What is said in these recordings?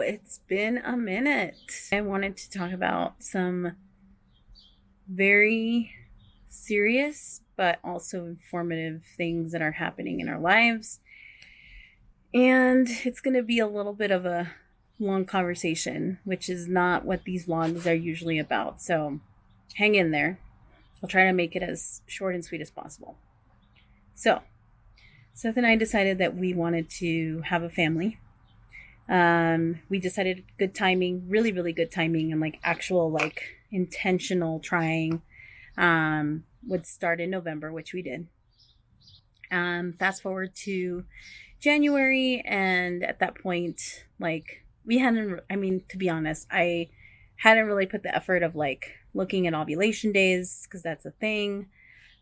it's been a minute. I wanted to talk about some very serious but also informative things that are happening in our lives. And it's going to be a little bit of a long conversation, which is not what these vlogs are usually about. So hang in there. I'll try to make it as short and sweet as possible. So, Seth and I decided that we wanted to have a family. We decided good timing, really, really good timing, and like actual, like intentional trying would start in November, which we did. Fast forward to January, and at that point, like we hadn't, I mean, to be honest, I hadn't really put the effort of like looking at ovulation days because that's a thing.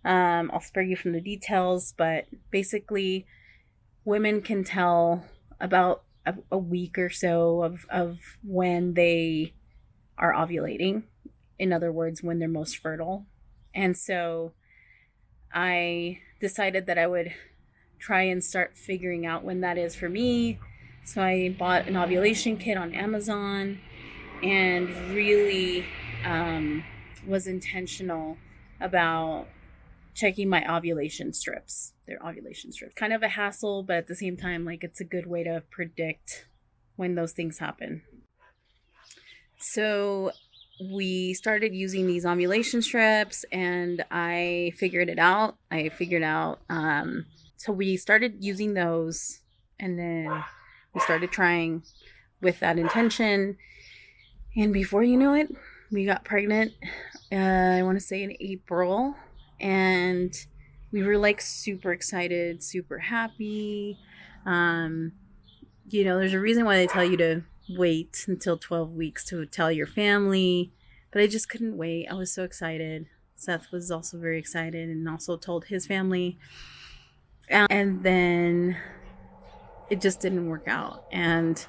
I'll spare you from the details, but basically, women can tell about a week or so of when they are ovulating. In other words, when they're most fertile. And so I decided that I would try and start figuring out when that is for me. So I bought an ovulation kit on Amazon and really was intentional about checking my ovulation strips. They're ovulation strips. Kind of a hassle, but at the same time, like it's a good way to predict when those things happen. So we started using these ovulation strips and I figured it out. So we started using those and then we started trying with that intention. And before you know it, we got pregnant, I want to say in April. And we were like super excited, super happy. There's a reason why they tell you to wait until 12 weeks to tell your family, but I just couldn't wait. I was so excited. Seth was also very excited and also told his family. And then it just didn't work out. And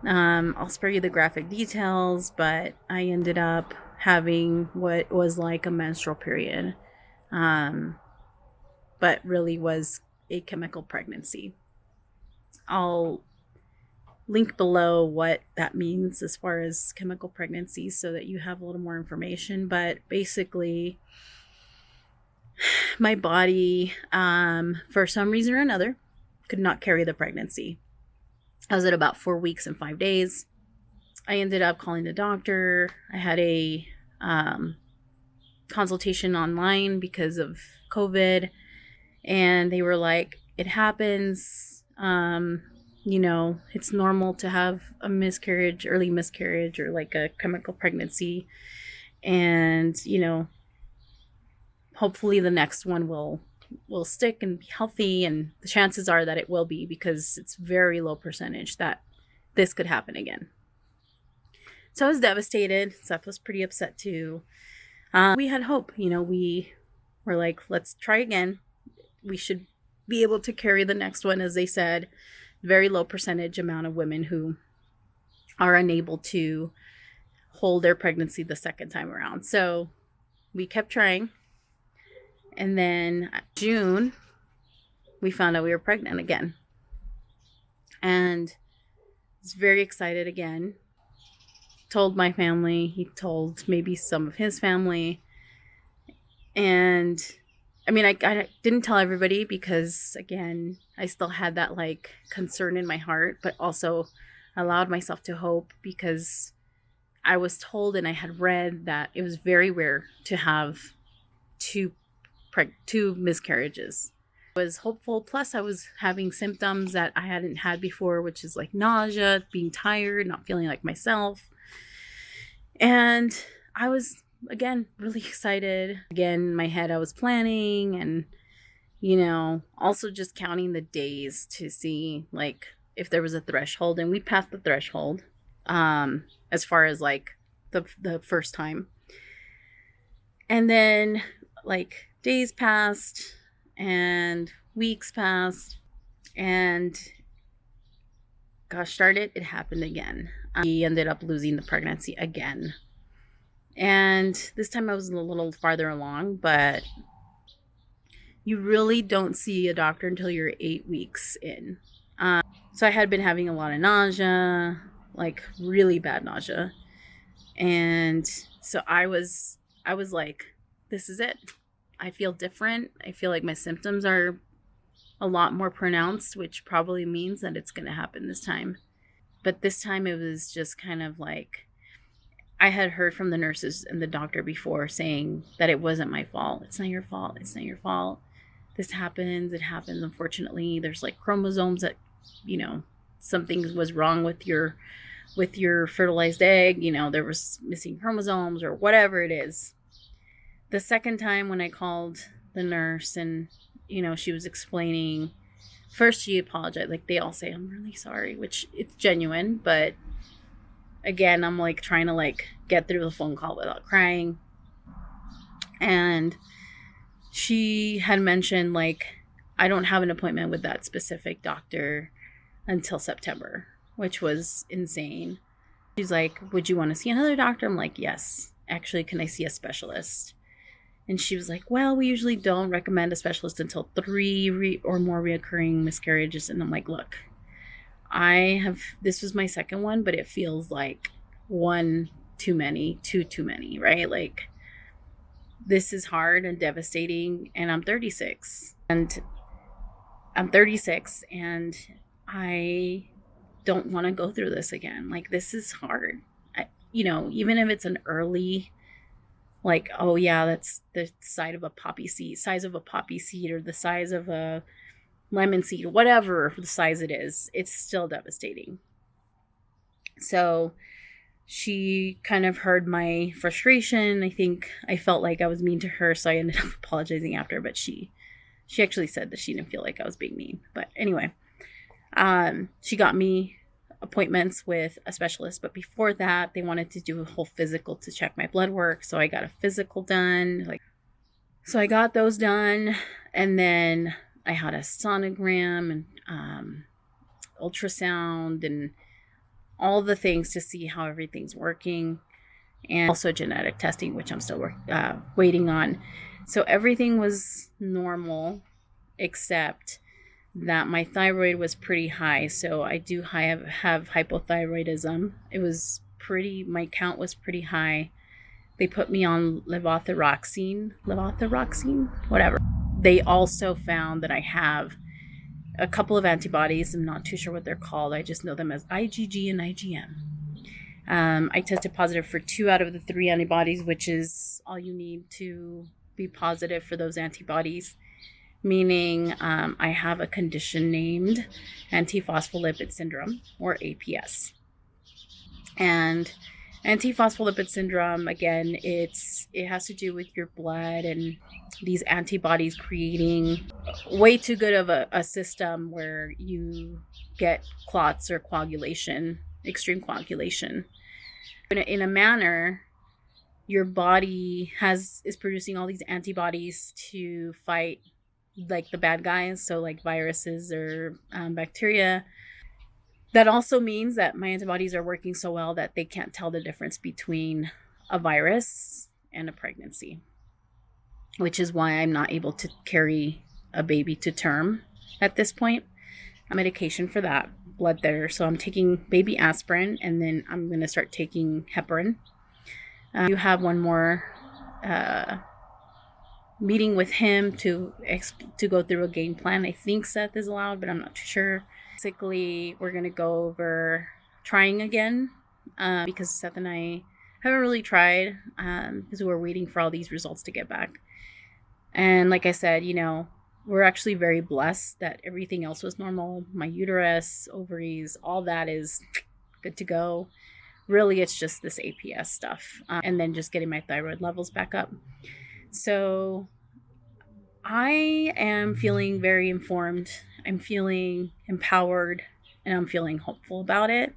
I'll spare you the graphic details, but I ended up having what was like a menstrual period. But really was a chemical pregnancy. I'll link below what that means as far as chemical pregnancy so that you have a little more information. But basically, my body, for some reason or another, could not carry the pregnancy. I was at about 4 weeks and 5 days. I ended up calling the doctor. I had a consultation online because of COVID, and they were like, it happens, it's normal to have a miscarriage, early miscarriage, or like a chemical pregnancy, and hopefully the next one will stick and be healthy, and the chances are that it will be because it's very low percentage that this could happen again. So I was devastated. Seth was pretty upset too. We had hope, we were like, let's try again. We should be able to carry the next one. As they said, very low percentage amount of women who are unable to hold their pregnancy the second time around. So we kept trying. And then June, we found out we were pregnant again. And I was very excited again. Told my family, he told maybe some of his family. And I mean, I didn't tell everybody because, again, I still had that like concern in my heart, but also allowed myself to hope because I was told and I had read that it was very rare to have two miscarriages. I was hopeful. Plus, I was having symptoms that I hadn't had before, which is like nausea, being tired, not feeling like myself. And I was, again, really excited. Again, in my head, I was planning and, also just counting the days to see, like, if there was a threshold. And we passed the threshold as far as, like, the first time. And then, like, days passed and weeks passed. And gosh darn it, it happened again. We ended up losing the pregnancy again. And this time I was a little farther along, but you really don't see a doctor until you're 8 weeks in. So I had been having a lot of nausea, like really bad nausea. And so I was like, this is it. I feel different. I feel like my symptoms are a lot more pronounced, which probably means that it's going to happen this time. But this time it was just kind of like, I had heard from the nurses and the doctor before saying that it wasn't my fault. It's not your fault. It's not your fault. This happens. It happens. Unfortunately, there's like chromosomes that, something was wrong with your fertilized egg. There was missing chromosomes or whatever it is. The second time when I called the nurse and, she was explaining, first she apologized. Like they all say, I'm really sorry, which it's genuine. But again, I'm like trying to like get through the phone call without crying. And she had mentioned like, I don't have an appointment with that specific doctor until September, which was insane. She's like, would you want to see another doctor? I'm like, yes. Actually, can I see a specialist? And she was like, well, we usually don't recommend a specialist until 3 or more reoccurring miscarriages. And I'm like, look, this was my second one, but it feels like one too many, two too many, right? Like this is hard and devastating. And I'm 36 and I don't want to go through this again. Like this is hard. Even if it's an early, like, oh yeah, that's the size of a poppy seed or the size of a lemon seed, whatever the size it is, it's still devastating. So she kind of heard my frustration. I think I felt like I was mean to her, so I ended up apologizing after, but she actually said that she didn't feel like I was being mean. But anyway, she got me appointments with a specialist, but before that they wanted to do a whole physical to check my blood work, so I got a physical done. So I got those done, and then I had a sonogram and ultrasound and all the things to see how everything's working, and also genetic testing, which I'm still waiting on. So everything was normal except that my thyroid was pretty high. So I do have hypothyroidism. My count was pretty high. They put me on levothyroxine, whatever. They also found that I have a couple of antibodies. I'm not too sure what they're called. I just know them as IgG and IgM. I tested positive for 2 out of the 3 antibodies, which is all you need to be positive for those antibodies. Meaning I have a condition named antiphospholipid syndrome, or APS. And antiphospholipid syndrome, again, it has to do with your blood and these antibodies creating way too good of a system where you get clots or coagulation, extreme coagulation. In a manner, your body is producing all these antibodies to fight like the bad guys, so like viruses or bacteria. That also means that my antibodies are working so well that they can't tell the difference between a virus and a pregnancy, which is why I'm not able to carry a baby to term at this point. Medication for that, blood thinner. So I'm taking baby aspirin, and then I'm going to start taking heparin. You have one more meeting with him to go through a game plan. I think Seth is allowed, but I'm not too sure. Basically, we're going to go over trying again because Seth and I haven't really tried because we were waiting for all these results to get back. And like I said, we're actually very blessed that everything else was normal. My uterus, ovaries, all that is good to go. Really, it's just this APS stuff and then just getting my thyroid levels back up. So I am feeling very informed. I'm feeling empowered, and I'm feeling hopeful about it.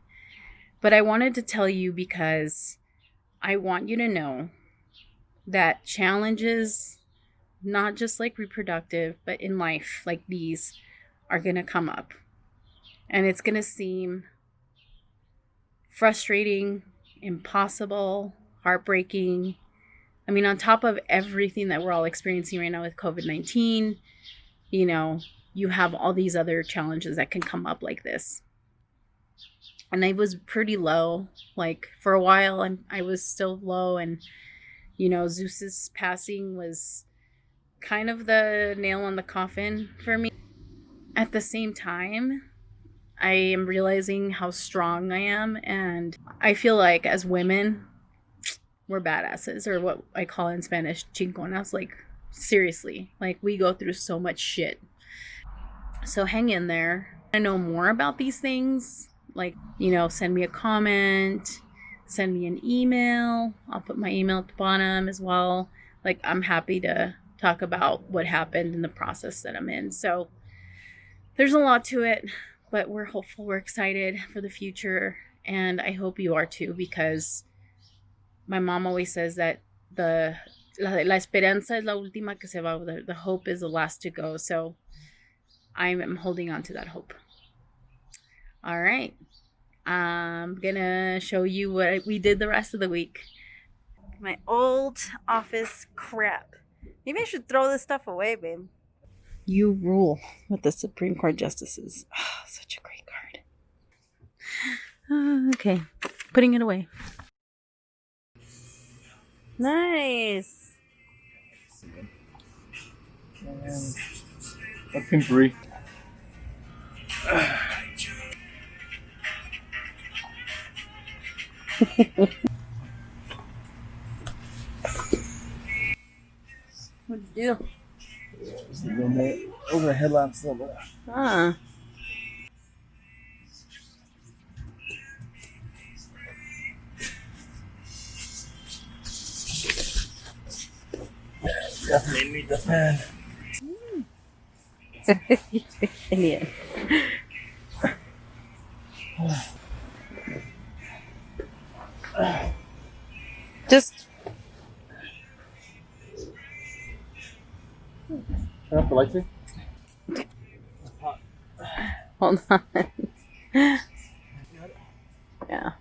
But I wanted to tell you because I want you to know that challenges, not just like reproductive, but in life like these, are going to come up. And it's going to seem frustrating, impossible, heartbreaking. I mean, on top of everything that we're all experiencing right now with COVID-19, you have all these other challenges that can come up like this. And I was pretty low. Like for a while, I was still low, and Zeus's passing was kind of the nail on the coffin for me. At the same time, I am realizing how strong I am, and I feel like as women, we're badasses, or what I call in Spanish, chingonas. Like, seriously, like we go through so much shit. So hang in there. I know more about these things. Like, send me a comment, send me an email. I'll put my email at the bottom as well. Like, I'm happy to talk about what happened in the process that I'm in. So there's a lot to it, but we're hopeful, we're excited for the future, and I hope you are too, because my mom always says that la esperanza es la última que se va. The hope is the last to go. So I'm holding on to that hope. All right. I'm going to show you what we did the rest of the week. My old office crap. Maybe I should throw this stuff away, babe. You rule with the Supreme Court justices. Oh, such a great card. Okay. Putting it away. Nice. That's in 3. What'd you do? Over the headlamps a little bit. Ah. Definitely need the fan. Idiot. Just Turn off the lights here. hold on. Yeah.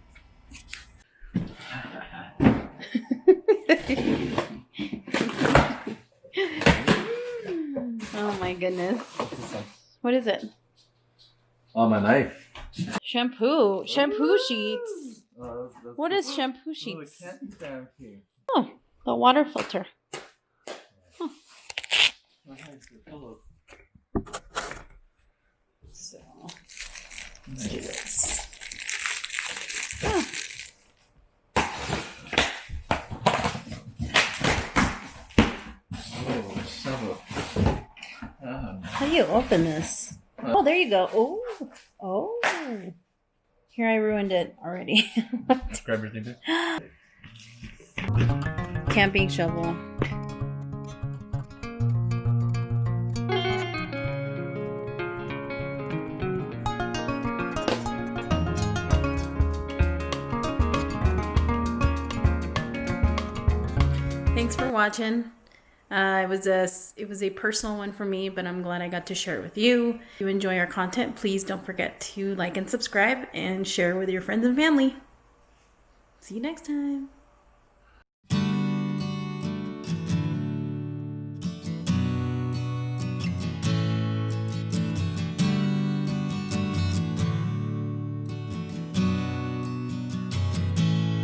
Oh my goodness. What is it? Oh, my knife. Shampoo. Shampoo sheets. What is shampoo sheets? Oh, the water filter. Huh. So, let's do this. Oh. How do you open this? Oh, there you go. Oh, oh. Here, I ruined it already. Grab everything. Camping shovel. Thanks for watching. It was a personal one for me, but I'm glad I got to share it with you. If you enjoy our content, please don't forget to like and subscribe and share with your friends and family. See you next time.